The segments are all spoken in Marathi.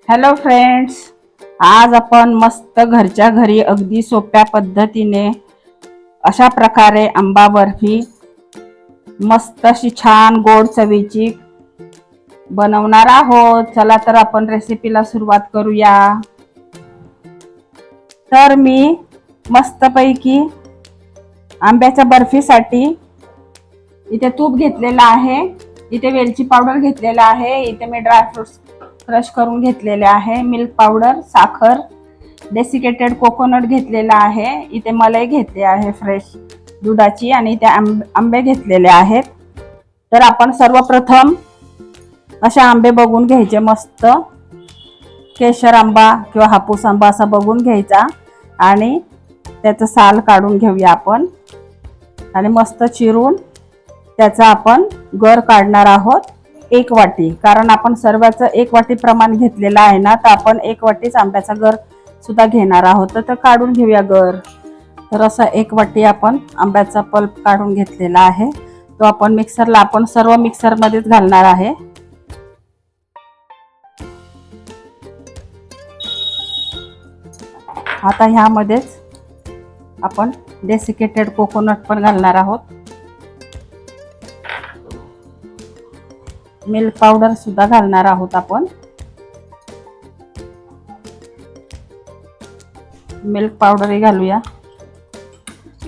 हॅलो फ्रेंड्स, आज आपण मस्त घरच्या घरी अगदी सोप्या पद्धतीने अशा प्रकारे आंबा बर्फी मस्त अशी छान गोड चवीची बनवणार आहोत. चला तर आपण रेसिपीला सुरुवात करूया. तर मी मस्तपैकी आंब्याच्या बर्फीसाठी इथे तूप घेतलेला आहे, इथे वेलची पावडर घेतलेला आहे, इथे मी ड्रायफ्रुट्स क्रश करून घेतलेले आहे, मिल्क पावडर, साखर, डेसिकेटेड कोकोनट घेतलेला आहे, इथे मलाई घेतली आहे फ्रेश दुधाची, आणि इथे आंबे घेतलेले आहेत. तर आपण सर्वप्रथम अशा आंबे बघून घ्यायचे, मस्त केशर आंबा किंवा हापूस आंबा असा बघून घ्यायचा आणि त्याचं साल काढून घेऊया आपण आणि मस्त चिरून त्याचा आपण गर काढणार आहोत. 1 वाटी, कारण आपण सर्वांचं 1 वाटी प्रमाण घेतलेलं आहे ना, तर आपण 1 वाटीच आंब्याचा गर सुद्धा घेणार आहोत. तर काढून घेऊया गर. तर असं 1 वाटी आपण आंब्याचा पल्प काढून घेतलेला आहे, तो आपण मिक्सरला आपण सर्व मिक्सरमध्येच घालणार आहे. आता ह्यामध्येच आपण डेसिकेटेड कोकोनट पण घालणार आहोत, मिल्क पावडर सुद्धा घालणार आहोत आपण. मिल्क पावडरही घालूया.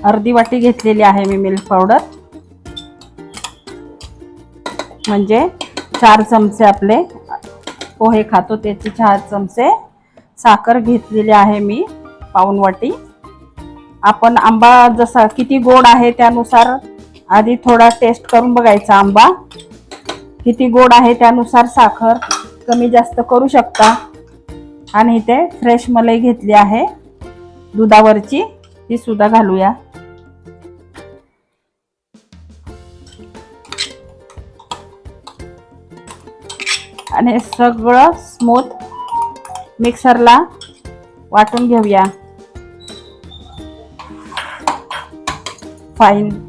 अर्धी वाटी घेतलेली आहे मी मिल्क पावडर, म्हणजे 4 चमचे आपले पोहे खातो त्याचे 4 चमचे. साखर घेतलेली आहे मी पाऊण वाटी. आपण आंबा जसा किती गोड आहे त्यानुसार आधी थोडा टेस्ट करून बघायचा. आंबा किती गोड आहे त्यानुसार साखर कमी जास्त करू शकता. आणि इथे फ्रेश मलाई घेतली आहे दुधावरची, ती सुद्धा घालूया. आणि सगळं स्मूथ मिक्सरला वाटून घेऊया फाईन.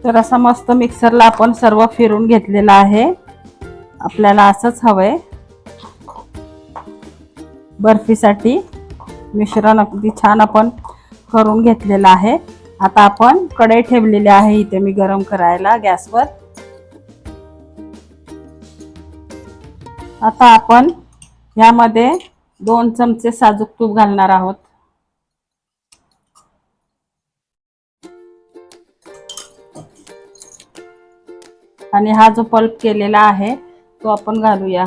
तर असं मस्त मिक्सरला आपण सर्व फिरून घेतलेलं आहे. आपल्याला असंच हवंय बर्फीसाठी. मिश्रण अगदी छान आपण करून घेतलेलं आहे. आता आपण कढई ठेवलेली आहे इथे मी गरम करायला गॅसवर. आता आपण यामध्ये 2 चमचे साजूक तूप घालणार आहोत. आणि हा जो पल्प केलेला आहे तो आपण घालूया.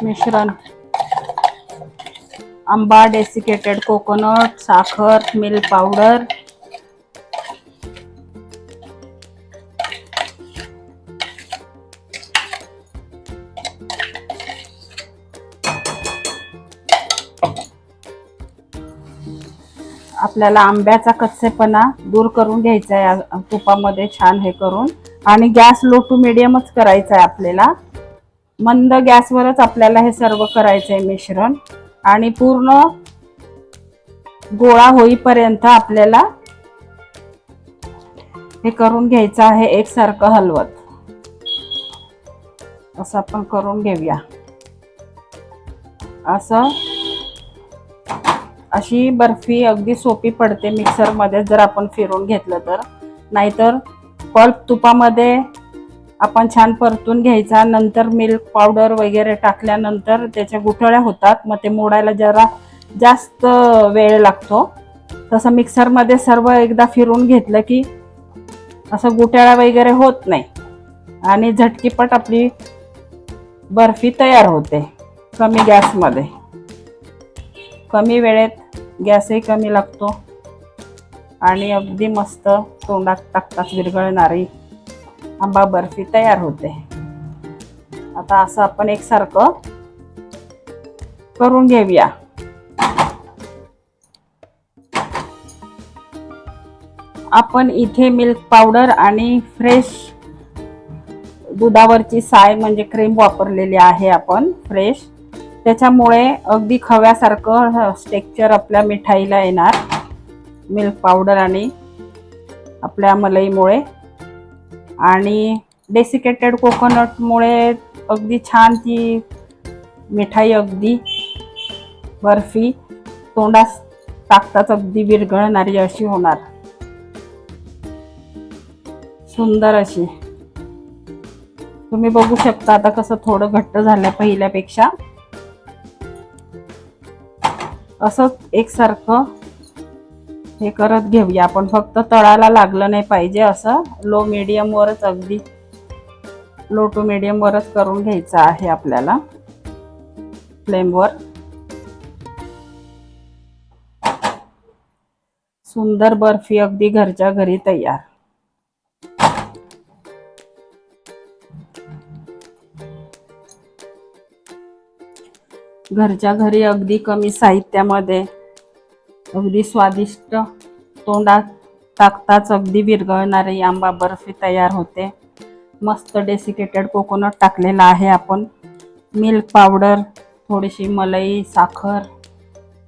मिश्रण आंबा, डेसिकेटेड कोकोनट, साखर, मिल्क पावडर, आपल्याला आंब्याचा कच्चेपणा दूर करून घ्यायचा आहे तुपामध्ये छान हे करून. आणि गॅस लो टू मिडियमच करायचा आहे आपल्याला. मंद गॅसवरच आपल्याला हे सर्व करायचं आहे मिश्रण. आणि पूर्ण गोळा होईपर्यंत आपल्याला हे करून घ्यायचं आहे एकसारखं हलवत. असं आपण करून घेऊया. अशी बर्फी अगदी सोपी पडते मिक्सरमध्ये जर आपण फिरून घेतलं तर. नाहीतर पल्प तुपामध्ये आपण छान परतून घ्यायचा, नंतर मिल्क पावडर वगैरे टाकल्यानंतर त्याच्या गुठळ्या होतात, मग ते मोडायला जरा जास्त वेळ लागतो. तसं मिक्सरमध्ये सर्व एकदा फिरून घेतलं की असं गुठळ्या वगैरे होत नाही आणि झटकीपट आपली बर्फी तयार होते. कमी गॅसमध्ये, कमी वेळेत, गॅसही कमी लागतो आणि अगदी मस्त तोंडात टाकताच विरघळणारी आंबा बर्फी तयार होते. आता असं आपण एकसारखं करून घेऊया. आपण इथे मिल्क पावडर आणि फ्रेश दुधावरची साय म्हणजे क्रीम वापरलेली आहे आपण फ्रेश. त्याच्यामुळे अगदी खव्यासारखं टेक्स्चर आपल्या मिठाईला येणार. मिल्क पावडर आणि आपल्या मलईमुळे आणि डेसिकेटेड कोकोनटमुळे अगदी छान ती मिठाई, अगदी बर्फी तोंडात टाकताच अगदी विरघळणारी अशी होणार, सुंदर अशी. तुम्ही बघू शकता आता कसं थोडं घट्ट झालं पहिल्यापेक्षा. असंच एकसारखं हे करत घेऊया आपण. फक्त तळाला लागलं नाही पाहिजे, असं लो मीडियम वरच, अगदी लो टू मीडियम वरच करून घ्यायचं आहे आपल्याला फ्लेमवर. सुंदर बर्फी अगदी घरच्या घरी तयार. घरच्या घरी अगदी कमी साहित्यामध्ये अगदी स्वादिष्ट, तोंडात टाकताच अगदी विरघळणारी आंबा बर्फी तयार होते. मस्त डेसिकेटेड कोकोनट टाकलेला आहे आपण, मिल्क पावडर, थोडीशी मलई, साखर.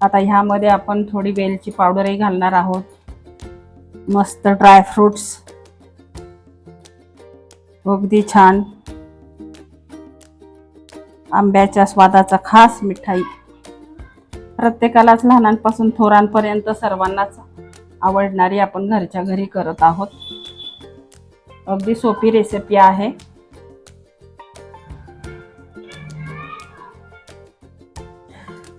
आता ह्यामध्ये आपण थोडी वेलची पावडरही घालणार आहोत. मस्त ड्रायफ्रुट्स, अगदी छान आंब्याच्या स्वादाचा खास मिठाई. प्रत्येकालाच, लहानांपासून थोरांपर्यंत सर्वांनाच आवडणारी आपण घरच्या घरी करत आहोत. अगदी सोपी रेसिपी आहे.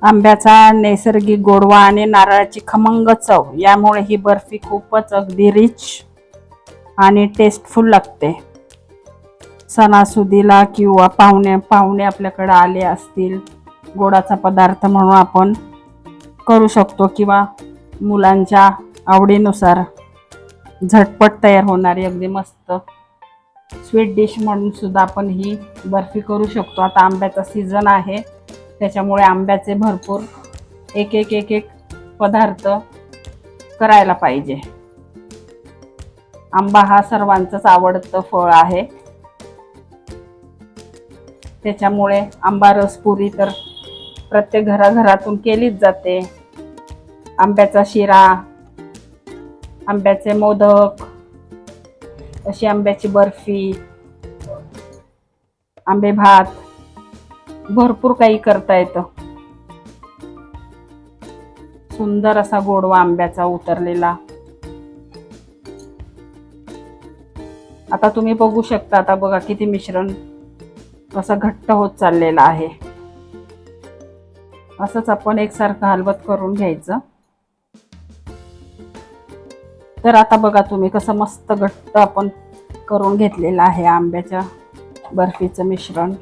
आंब्याचा नैसर्गिक गोडवा आणि नारळाची खमंग चव यामुळे ही बर्फी खूपच अगदी रिच आणि टेस्टफुल लागते. सणासुदीला किंवा पाहुणे आपल्याकडे आले असतील, गोडाचा पदार्थ म्हणून आपण करू शकतो, किंवा मुलांच्या आवडीनुसार झटपट तयार होणारी अगदी मस्त स्वीट डिश म्हणून सुद्धा आपण ही बर्फी करू शकतो. आता आंब्याचा सीझन आहे, त्याच्यामुळे आंब्याचे भरपूर एक एक पदार्थ करायला पाहिजे. आंबा हा सर्वांचंच आवडतं फळ आहे, त्याच्यामुळे आंबा रसपुरी तर प्रत्येक घराघरातून केलीच जाते. आंब्याचा शिरा, आंब्याचे मोदक, अशी आंब्याची बर्फी, आंबे भात, भरपूर काही करता येतं. सुंदर असा गोडवा आंब्याचा उतरलेला. आता तुम्ही बघू शकता, आता बघा किती मिश्रण कसं घट्ट होत चाललेलं आहे. असंच आपण एकसारखं हलवत करून घ्यायचं. तर आता बघा तुम्ही कसं मस्त घट्ट आपण करून घेतलेलं आहे आंब्याच्या बर्फीचं मिश्रण.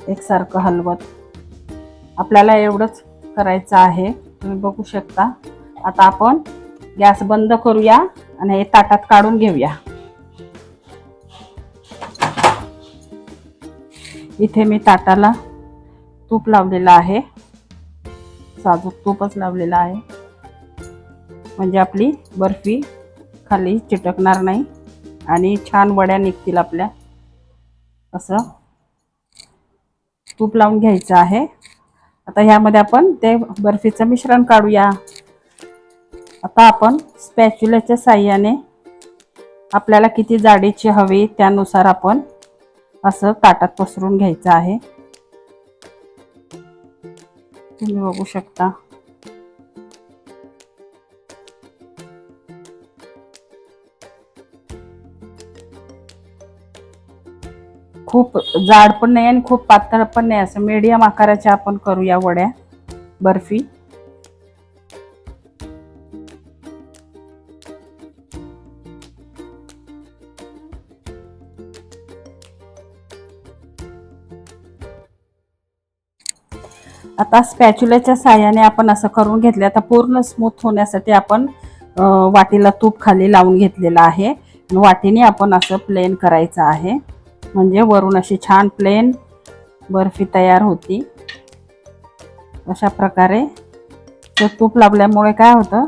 एकसारखं हलवत आपल्याला एवढंच करायचं आहे, तुम्ही बघू शकता. आता आपण गॅस बंद करूया आणि हे ताटात काढून घेऊया. इथे मी ताटाला तूप लावलेलं आहे, साजूक तूपच लावलेलं आहे, म्हणजे आपली बर्फी खाली चिटकणार नाही आणि छान वड्या निघतील आपल्या. असं तूप लावून घ्यायचं आहे. आता ह्यामध्ये आपण ते बर्फीचं मिश्रण काढूया. आता आपण स्पॅच्युलाच्या साहाय्याने आपल्याला किती जाडीची हवी त्यानुसार आपण असं ताटात पसरून घ्यायचं आहे. तुम्ही बघू शकता. खूप जाड पण नाही आणि खूप पातळ पण नाही, असं मीडियम आकाराच्या आपण करूया वड्या बर्फी. आता स्पॅच्युलाच्या साहाय्याने आपण असं करून घेतले. आता पूर्ण स्मूथ होण्यासाठी आपण वाटीला तूप खाली लावून घेतलेलं आहे. वाटीने आपण असं प्लेन करायचं आहे, म्हणजे वरून अशी छान प्लेन बर्फी तयार होती. अशा प्रकारे ते तूप लावल्यामुळे काय होतं,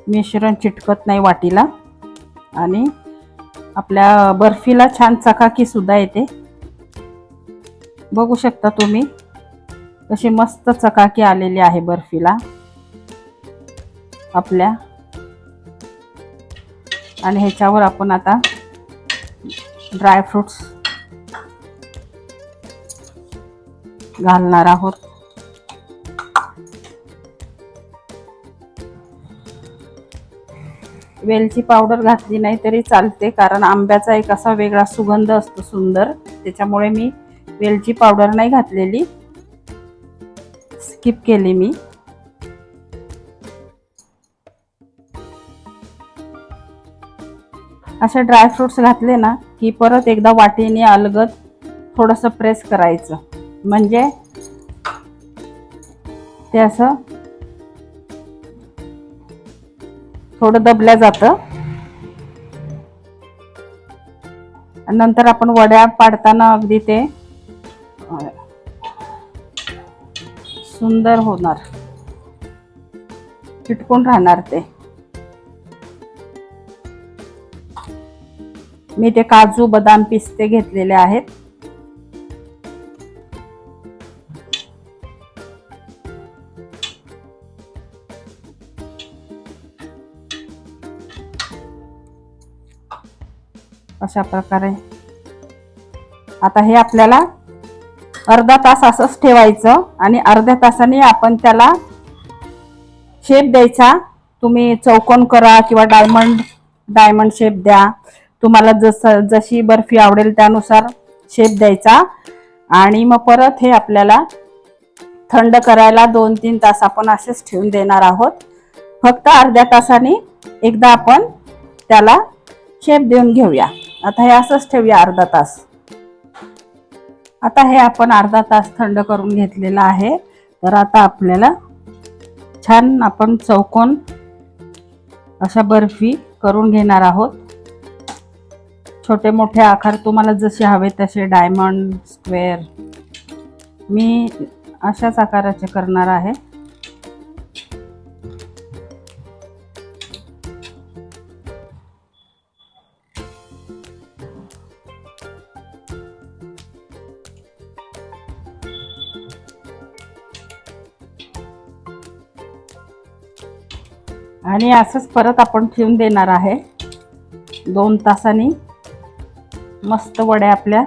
मिश्रण चिटकत नाही वाटीला आणि आपल्या बर्फीला छान चकाकी सुद्धा येते. बघू शकता तुम्ही कशी मस्त चकाकी आलेली आहे बर्फीला आपल्या. आणि ह्याच्यावर आपण आता ड्रायफ्रुट्स घालणार आहोत. वेलची पावडर घातली नाही तरी चालते, कारण आंब्याचा एक असा वेगळा सुगंध असतो सुंदर, त्याच्यामुळे मी वेलची पावडर नाही घातलेली, स्किप केली मी. असे ड्रायफ्रुट्स घातले ना की परत एकदा वाटीने अलगद थोडंसं प्रेस करायचं, म्हणजे ते असं थोडं दबल्या जातं. नंतर आपण वड्या पाडताना अगदी ते सुंदर होणार, चिटकून राहणार ते. मी ते काजू बदाम पिस्ते घेतलेले आहेत. अशा प्रकारे आता हे आपल्याला अर्धा तास असंच ठेवायचं आणि अर्ध्या तासाने आपण त्याला शेप द्यायचा. तुम्ही चौकोन करा किंवा डायमंड शेप द्या, तुम्हाला जशी बर्फी आवडेल त्यानुसार शेप द्यायचा. आणि मग परत हे आपल्याला थंड करायला 2-3 तास आपण असेच ठेवून देणार आहोत. फक्त अर्ध्या तासाने एकदा आपण त्याला शेप देऊन घेऊया. आता हे असंच ठेवूया अर्धा तास. आता हे आपण अर्धा तास थंड करून घेतलेलं आहे. तर आता आपल्याला छान आपण चौकोन अशा बर्फी करून घेणार आहोत. छोटे मोठे आकार तुम्हाला जसे हवे तसे, डायमंड, स्क्वेअर, मी अशाच आकाराचे करणार आहे. आणि असंच परत आपण ठेवून देणार आहे. 2 तासांनी मस्त वड्या आपल्या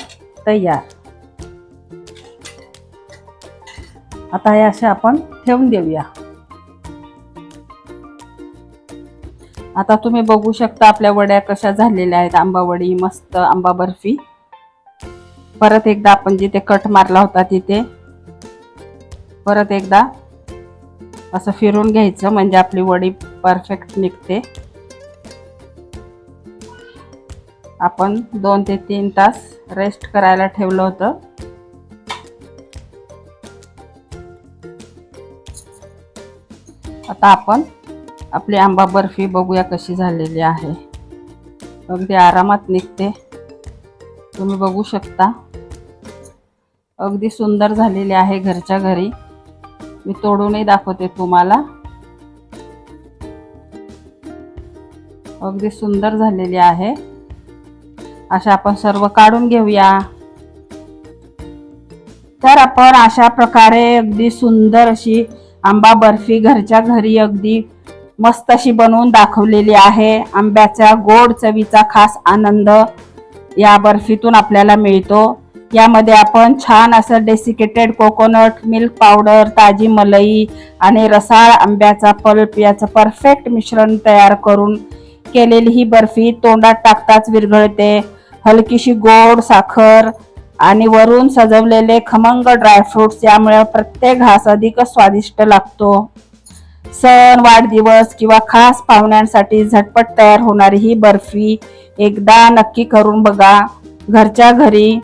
तयार. आता हे असे आपण ठेवून देऊया. आता तुम्ही बघू शकता आपल्या वड्या कशा झालेल्या आहेत. आंबा वडी, मस्त आंबा बर्फी. परत एकदा आपण जिथे कट मारला होता तिथे परत एकदा असं फिरून घ्यायचं, म्हणजे आपली वडी परफेक्ट निघते. आपण 2 ते 3 तास रेस्ट करायला ठेवलं होतं. आता आपण आपली आंबा बर्फी बघूया कशी झालेली आहे. अगदी आरामात निघते, तुम्ही बघू शकता. अगदी सुंदर झालेली आहे घरच्या घरी. मी तोडूनही दाखवते तुम्हाला. अगदी सुंदर झालेली आहे. अशा आपण सर्व काढून घेऊया. तर आपण अशा प्रकारे अगदी सुंदर अशी आंबा बर्फी घरच्या घरी अगदी मस्त अशी बनवून दाखवलेली आहे. आंब्याच्या गोड चवीचा खास आनंद या बर्फीतून आपल्याला मिळतो. यामध्ये आपण छान असं डेसिकेटेड कोकोनट मिल्क पावडर, ताजी मलई आणि रसाळ आंब्याचा पल्प याचं परफेक्ट मिश्रण तयार करून केलेली ही बर्फी तोंडात टाकताच विरघळते. हलकीशी गोड साखर आणि वरून सजवलेले खमंग ड्रायफ्रुट्स यामुळे प्रत्येक घास अधिकच स्वादिष्ट लागतो. सण, वाढदिवस किंवा खास पाहुण्यांसाठी झटपट तयार होणारी ही बर्फी एकदा नक्की करून बघा. घरच्या घरी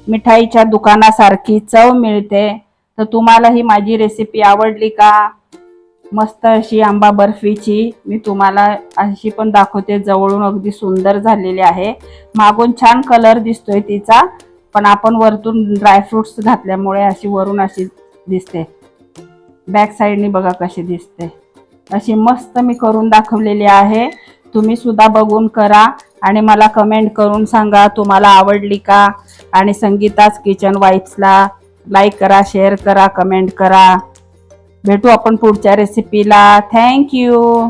मिठाईच्या दुकानासारखी चव मिळते. तर तुम्हाला ही माझी रेसिपी आवडली का? मस्त अशी आंबा बर्फीची मी तुम्हाला अशी पण दाखवते जवळून. अगदी सुंदर झालेली आहे. मागून छान कलर दिसतोय तिचा, पण आपण वरतून ड्रायफ्रुट्स घातल्यामुळे अशी वरून अशी दिसते. बॅक साईडनी बघा कशी दिसते. अशी मस्त मी करून दाखवलेली आहे. तुम्ही सुद्धा बघून करा आणि मला कमेंट करून सांगा तुम्हाला आवडली का. आणि संगीताच किचन वाईब्सला लाईक करा, शेअर करा, कमेंट करा. भेटू आपण पुढच्या रेसिपीला. थँक्यू.